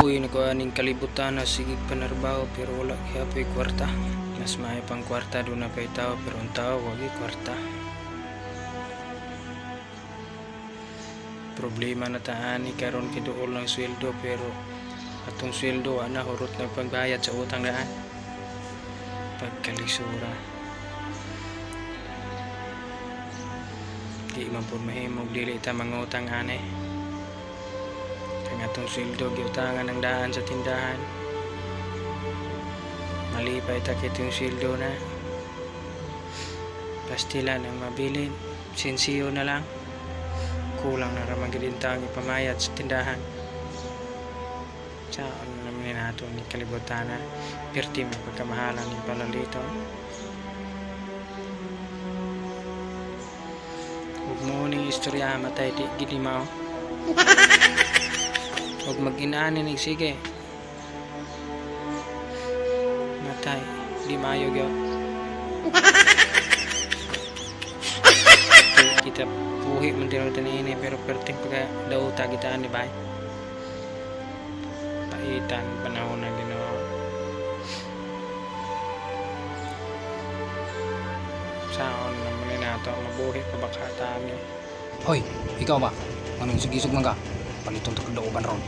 Uy, nako aning kalibutan na sige panarbaho pero wala kaya pa'y kwarta. Mas may pang kwarta doon na pa'y tao pero ang tao wagi kwarta. Problema na taani karon kiduol ng sweldo pero atong sweldo ana hurot na pagbayad sa utang daan. Pagkalisura. Di man pud mahimog dili ta mangutang ani. Kang atong sweldo giutangan ng daan sa tindahan. Malipay ta kitong sweldo na. Pastilan ang mabilin, sensiyo na lang. Kulang na ramang gilintang ipamayad sa tindahan. Saan naman nato ni kalibutan na perti may pagkamahalan ni palalito. Huwag mo ning istorya matay di gilimaw. Huwag mag-inaanin ng sige. Matay, di mayog yun. Kita buhi man tinong tanini pero perting pagka daw tagitaan ni bay. Paitan panahon na ginawa. Saan naman nato mabuhi pa baka tayo. Hoy, ikaw ba? Anong sugisog man ka? Palitong to kagdauban ron.